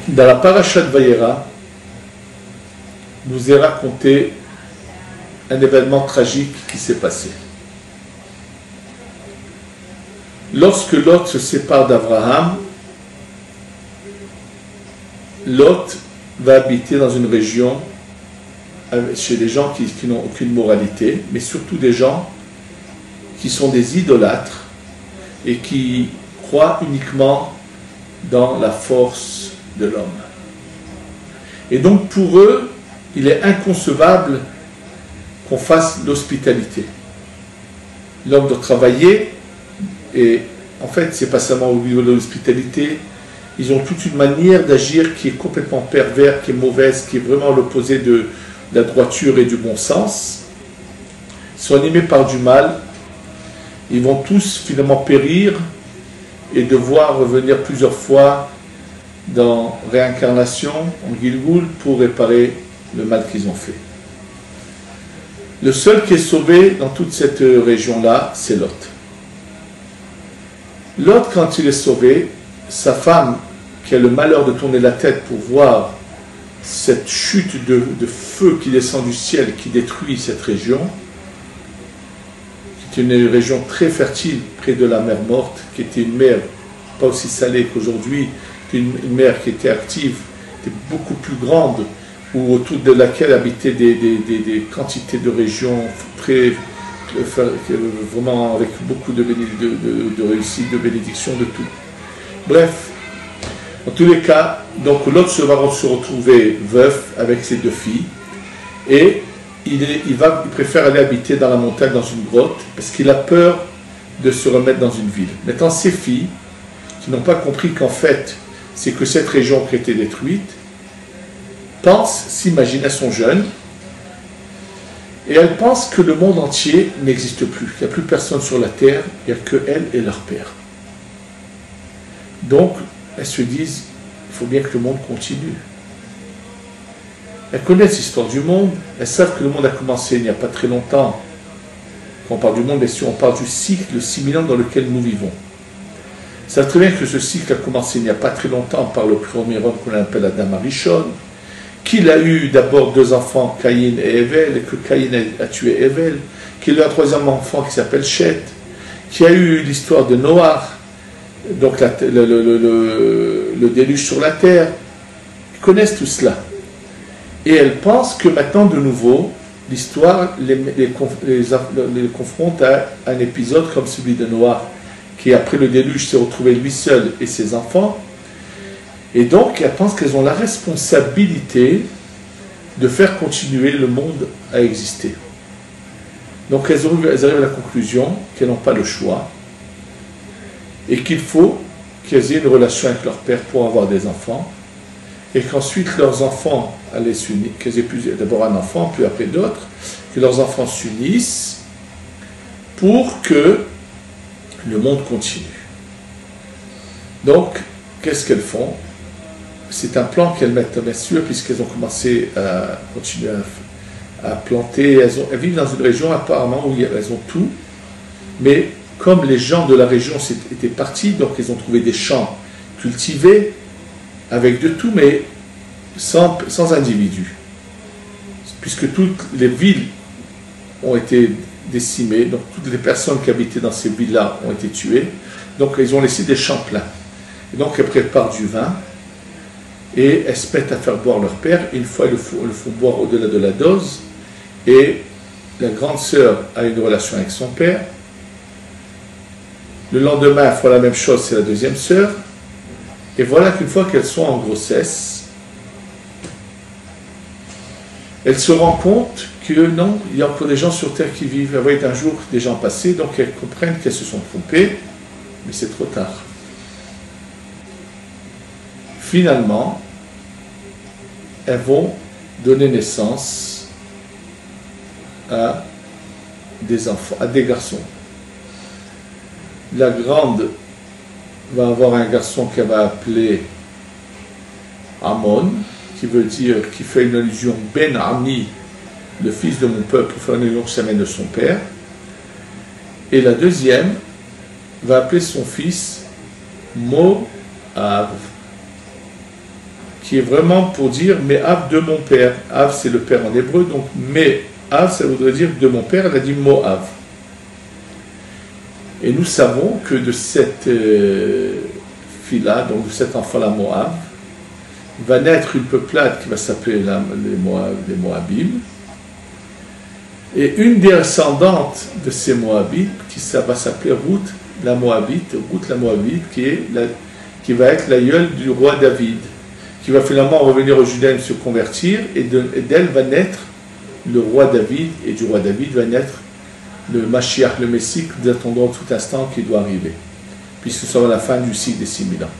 Dans la paracha de Vayera, nous est raconté un événement tragique qui s'est passé. Lorsque Lot se sépare d'Abraham, Lot va habiter dans une région chez des gens qui n'ont aucune moralité, mais surtout des gens qui sont des idolâtres et qui croient uniquement dans la force de l'homme. Et donc pour eux, il est inconcevable qu'on fasse l'hospitalité. L'homme doit travailler, et en fait, c'est pas seulement au niveau de l'hospitalité, ils ont toute une manière d'agir qui est complètement pervers, qui est mauvaise, qui est vraiment l'opposé de la droiture et du bon sens. Ils sont animés par du mal, ils vont tous finalement périr et devoir revenir plusieurs fois dans réincarnation, en Gilgoul, pour réparer le mal qu'ils ont fait. Le seul qui est sauvé dans toute cette région-là, c'est Lot. Lot, quand il est sauvé, sa femme, qui a le malheur de tourner la tête pour voir cette chute de feu qui descend du ciel, qui détruit cette région, qui est une région très fertile près de la mer Morte, qui était une mer pas aussi salée qu'aujourd'hui, une mer qui était active, était beaucoup plus grande, ou autour de laquelle habitaient des quantités de régions très, vraiment avec beaucoup de réussite, de bénédiction, de tout. Bref, en tous les cas, donc Lot va se retrouver veuf avec ses deux filles, et il préfère aller habiter dans la montagne, dans une grotte, parce qu'il a peur de se remettre dans une ville. Maintenant, ses filles, qui n'ont pas compris qu'en fait, c'est que cette région qui a été détruite, s'imaginent, elles sont jeunes, et elles pensent que le monde entier n'existe plus, qu'il n'y a plus personne sur la terre, il n'y a que elles et leur père. Donc, elles se disent, il faut bien que le monde continue. Elles connaissent l'histoire du monde, elles savent que le monde a commencé il n'y a pas très longtemps. Quand on parle du monde, bien sûr, on parle du cycle 6000 ans dans lequel nous vivons. Ils savent très bien que ce cycle a commencé il n'y a pas très longtemps par le premier homme qu'on appelle Adam Arishon, qu'il a eu d'abord deux enfants, Caïn et Evel, et que Caïn a tué Evel, qu'il a eu un troisième enfant qui s'appelle Shet, qui a eu l'histoire de Noah, donc le déluge sur la terre. Ils connaissent tout cela. Et elles pensent que maintenant, de nouveau, l'histoire les confronte à un épisode comme celui de Noah, qui après le déluge s'est retrouvé lui seul et ses enfants. Et donc, elles pensent qu'elles ont la responsabilité de faire continuer le monde à exister. Donc, elles arrivent à la conclusion qu'elles n'ont pas le choix et qu'il faut qu'elles aient une relation avec leur père pour avoir des enfants, et qu'ensuite leurs enfants allaient s'unir, qu'elles aient pu d'abord un enfant, puis après d'autres, que leurs enfants s'unissent pour que le monde continue. Donc, qu'est-ce qu'elles font? C'est un plan qu'elles mettent bien sûr, puisqu'elles ont commencé à continuer à planter. Elles vivent dans une région apparemment où elles ont tout, mais comme les gens de la région étaient partis, donc ils ont trouvé des champs cultivés, avec de tout, mais sans individus. Puisque toutes les villes ont été décimées, donc toutes les personnes qui habitaient dans ces villes-là ont été tuées, donc ils ont laissé des champs pleins. Et donc elles préparent du vin, et elles se mettent à faire boire leur père. Une fois, elles le font boire au-delà de la dose, et la grande sœur a une relation avec son père. Le lendemain, elles font la même chose, c'est la deuxième sœur. Et voilà qu'une fois qu'elles sont en grossesse, elles se rendent compte que non, il y a encore des gens sur Terre qui vivent. Elles voient un jour des gens passer, donc elles comprennent qu'elles se sont trompées, mais c'est trop tard. Finalement, elles vont donner naissance à des enfants, à des garçons. La grande va avoir un garçon qu'elle va appeler Amon, qui veut dire, qui fait une allusion Ben Ami, le fils de mon peuple, pour faire une allusion que ça mène de son père. Et la deuxième va appeler son fils Moab, qui est vraiment pour dire Me'av de mon père. Av c'est le père en hébreu, donc Me'av ça voudrait dire de mon père, elle a dit Moav. Et nous savons que de cette fille-là, donc de cet enfant-là Moav, va naître une peuplade qui va s'appeler les Moabim. Et une des descendantes de ces Moabites, ça va s'appeler Ruth la Moabite, qui va être l'aïeul du roi David, qui va finalement revenir au judaïsme, se convertir, et d'elle va naître le roi David, et du roi David va naître le Mashiach, le Messie, que nous attendons tout instant qui doit arriver, puisque ce sera la fin du cycle des 6000 ans.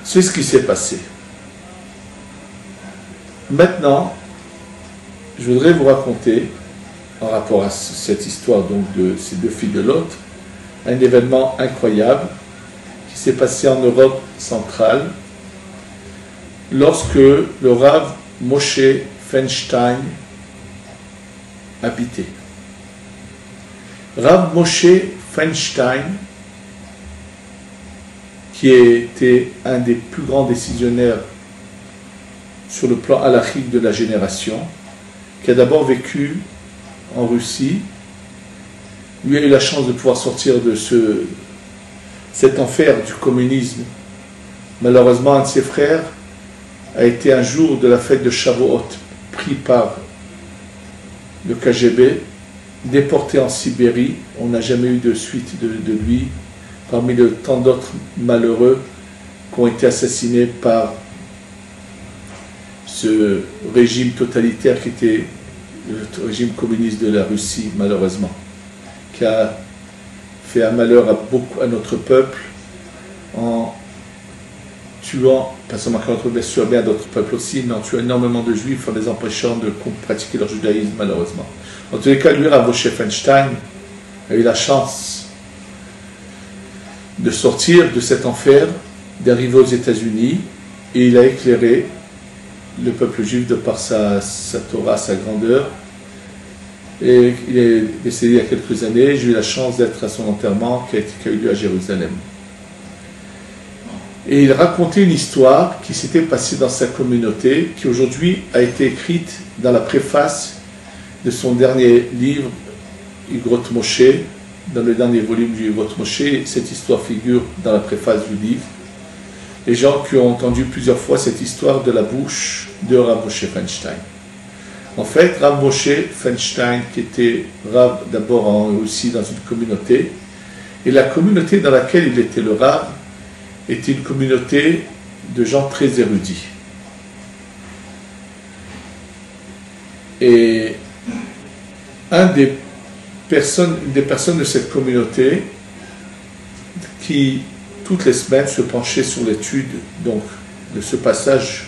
C'est ce qui s'est passé. Maintenant, je voudrais vous raconter, en rapport à cette histoire donc de ces deux filles de Lot, un événement incroyable qui s'est passé en Europe centrale lorsque le Rav Moshe Feinstein habitait. Rav Moshe Feinstein, qui était un des plus grands décisionnaires sur le plan halachique de la génération, qui a d'abord vécu en Russie, lui a eu la chance de pouvoir sortir de cet enfer du communisme. Malheureusement, un de ses frères a été un jour de la fête de Shavuot pris par le KGB, déporté en Sibérie. On n'a jamais eu de suite de lui, parmi tant d'autres malheureux qui ont été assassinés par ce régime totalitaire qui était le régime communiste de la Russie, malheureusement, qui a fait un malheur à notre peuple en tuant, pas seulement qu'à notre peuple, bien sûr, bien d'autres peuples aussi, mais en tuant énormément de juifs, en les empêchant de pratiquer leur judaïsme, malheureusement. En tous les cas, lui, Rav Moshe Feinstein, a eu la chance de sortir de cet enfer, d'arriver aux États-Unis, et il a éclairé le peuple juif de par sa Torah, sa grandeur. Et il est décédé il y a quelques années. J'ai eu la chance d'être à son enterrement qui a eu lieu à Jérusalem. Et il racontait une histoire qui s'était passée dans sa communauté, qui aujourd'hui a été écrite dans la préface de son dernier livre, Igrot Moshe, dans le dernier volume du Igrot Moshe. Cette histoire figure dans la préface du livre. Les gens qui ont entendu plusieurs fois cette histoire de la bouche de Rav Moshe Feinstein. En fait, Rav Moshe Feinstein, qui était Rav d'abord aussi dans une communauté, et la communauté dans laquelle il était le Rav était une communauté de gens très érudits. Et une des personnes de cette communauté qui toutes les semaines se penchait sur l'étude donc de ce passage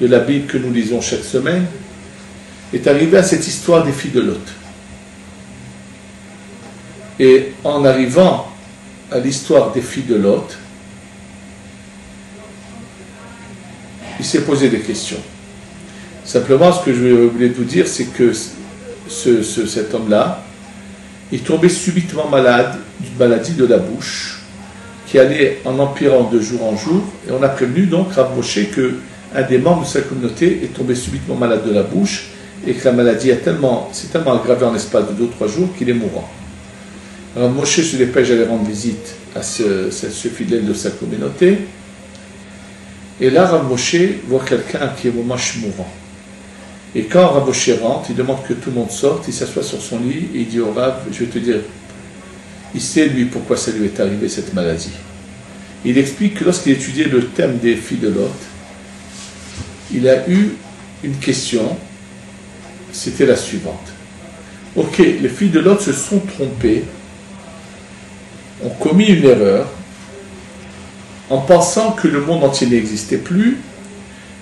de la Bible que nous lisons chaque semaine, est arrivé à cette histoire des filles de Lot. Et en arrivant à l'histoire des filles de Lot, il s'est posé des questions. Simplement, ce que je voulais vous dire, c'est que cet homme-là est tombé subitement malade d'une maladie de la bouche, qui allait en empirant de jour en jour, et on a prévenu donc Rav Moshe qu'un des membres de sa communauté est tombé subitement malade de la bouche, et que la maladie s'est tellement aggravée en l'espace de 2 ou 3 jours qu'il est mourant. Rav Moshe se dépêche d'aller rendre visite à ce fidèle de sa communauté, et là Rav Moshe voit quelqu'un qui est mourant. Et quand Rav Moshe rentre, il demande que tout le monde sorte, il s'assoit sur son lit, et il dit au Rav, je vais te dire, il sait, lui, pourquoi ça lui est arrivé, cette maladie. Il explique que lorsqu'il étudiait le thème des filles de Lot, il a eu une question, c'était la suivante. Ok, les filles de Lot se sont trompées, ont commis une erreur, en pensant que le monde entier n'existait plus,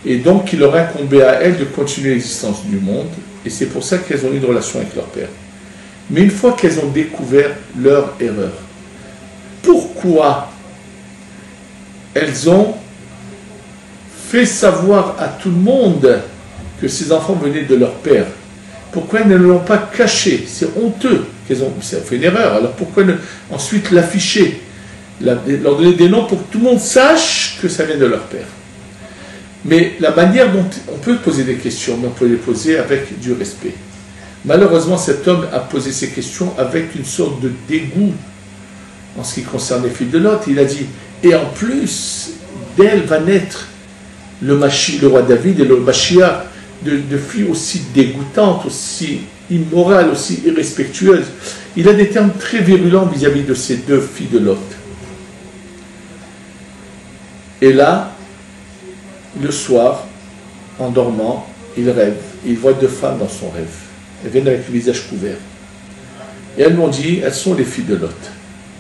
et donc qu'il leur incombait à elles de continuer l'existence du monde, et c'est pour ça qu'elles ont eu une relation avec leur père. Mais une fois qu'elles ont découvert leur erreur, pourquoi elles ont fait savoir à tout le monde que ces enfants venaient de leur père? Pourquoi elles ne l'ont pas caché? C'est honteux qu'elles ont fait une erreur. Alors pourquoi ensuite l'afficher? leur donner des noms pour que tout le monde sache que ça vient de leur père. Mais la manière dont on peut poser des questions, mais on peut les poser avec du respect. Malheureusement, cet homme a posé ces questions avec une sorte de dégoût en ce qui concerne les filles de Lot. Il a dit, et en plus, d'elle va naître le roi David et le Mashiach, de filles aussi dégoûtantes, aussi immorales, aussi irrespectueuses. Il a des termes très virulents vis-à-vis de ces deux filles de Lot. Et là, le soir, en dormant, il rêve. Il voit deux femmes dans son rêve. Elles viennent avec le visage couvert. Et elles m'ont dit, elles sont les filles de Lot.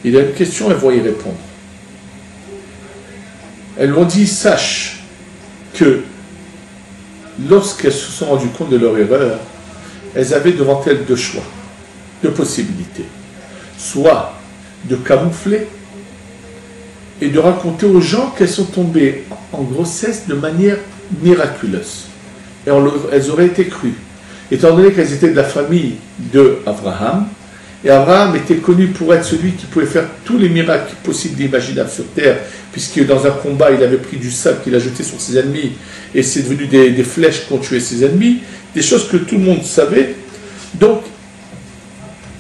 Il a une question, elles vont y répondre. Elles m'ont dit, sache que lorsqu'elles se sont rendues compte de leur erreur, elles avaient devant elles deux choix, deux possibilités. Soit de camoufler et de raconter aux gens qu'elles sont tombées en grossesse de manière miraculeuse. Et elles auraient été crues. Étant donné qu'elles étaient de la famille d'Abraham, et Abraham était connu pour être celui qui pouvait faire tous les miracles possibles et imaginables sur terre, puisque dans un combat, il avait pris du sable qu'il a jeté sur ses ennemis, et c'est devenu des flèches qui ont tué ses ennemis, des choses que tout le monde savait. Donc,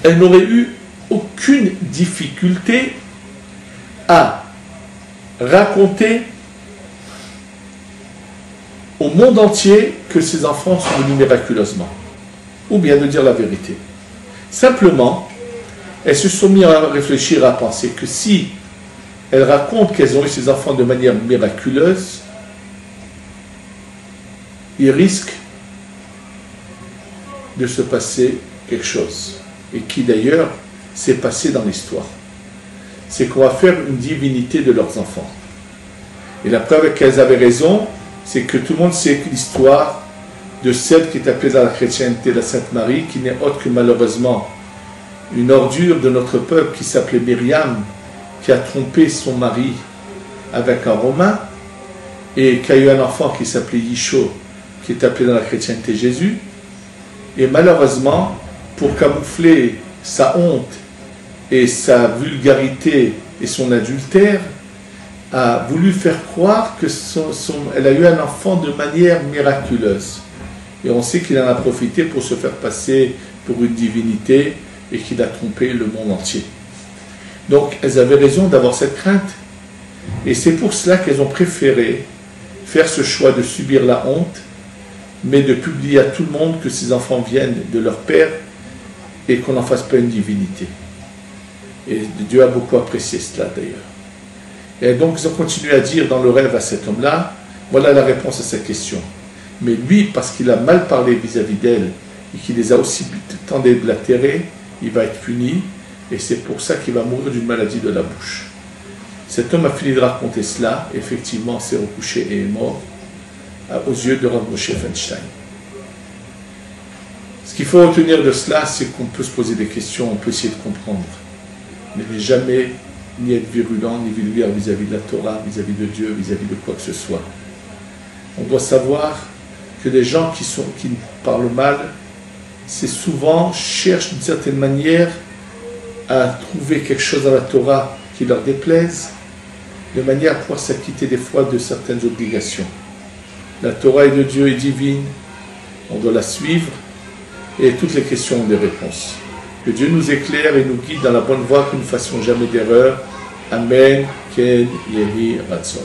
elle n'aurait eu aucune difficulté à raconter au monde entier que ses enfants sont venus miraculeusement, ou bien de dire la vérité. Simplement, elles se sont mises à réfléchir, à penser que si elles racontent qu'elles ont eu ces enfants de manière miraculeuse, il risque de se passer quelque chose, et qui d'ailleurs s'est passé dans l'histoire. C'est qu'on va faire une divinité de leurs enfants. Et la preuve qu'elles avaient raison, c'est que tout le monde sait que l'histoire de celle qui est appelée dans la chrétienté la Sainte Marie, qui n'est autre que malheureusement une ordure de notre peuple qui s'appelait Myriam, qui a trompé son mari avec un Romain, et qui a eu un enfant qui s'appelait Yisho, qui est appelé dans la chrétienté Jésus. Et malheureusement, pour camoufler sa honte et sa vulgarité et son adultère, a voulu faire croire qu'elle a eu un enfant de manière miraculeuse. Et on sait qu'il en a profité pour se faire passer pour une divinité et qu'il a trompé le monde entier. Donc elles avaient raison d'avoir cette crainte. Et c'est pour cela qu'elles ont préféré faire ce choix de subir la honte, mais de publier à tout le monde que ces enfants viennent de leur père et qu'on n'en fasse pas une divinité. Et Dieu a beaucoup apprécié cela d'ailleurs. Et donc ils ont continué à dire dans le rêve à cet homme-là, voilà la réponse à sa question. Mais lui, parce qu'il a mal parlé vis-à-vis d'elle et qu'il les a aussi tant déblatérés, il va être puni et c'est pour ça qu'il va mourir d'une maladie de la bouche. Cet homme a fini de raconter cela, effectivement s'est recouché et est mort aux yeux de Rav Moshe Feinstein. Ce qu'il faut retenir de cela, c'est qu'on peut se poser des questions, on peut essayer de comprendre, mais ne jamais ni être virulent, ni vulgaire vis-à-vis de la Torah, vis-à-vis de Dieu, vis-à-vis de quoi que ce soit. On doit savoir que les gens qui parlent mal, c'est souvent, cherchent d'une certaine manière à trouver quelque chose dans la Torah qui leur déplaise, de manière à pouvoir s'acquitter des fois de certaines obligations. La Torah est de Dieu, est divine, on doit la suivre, et toutes les questions ont des réponses. Que Dieu nous éclaire et nous guide dans la bonne voie, que nous ne fassions jamais d'erreur. Amen. Ken Yehi Ratzon.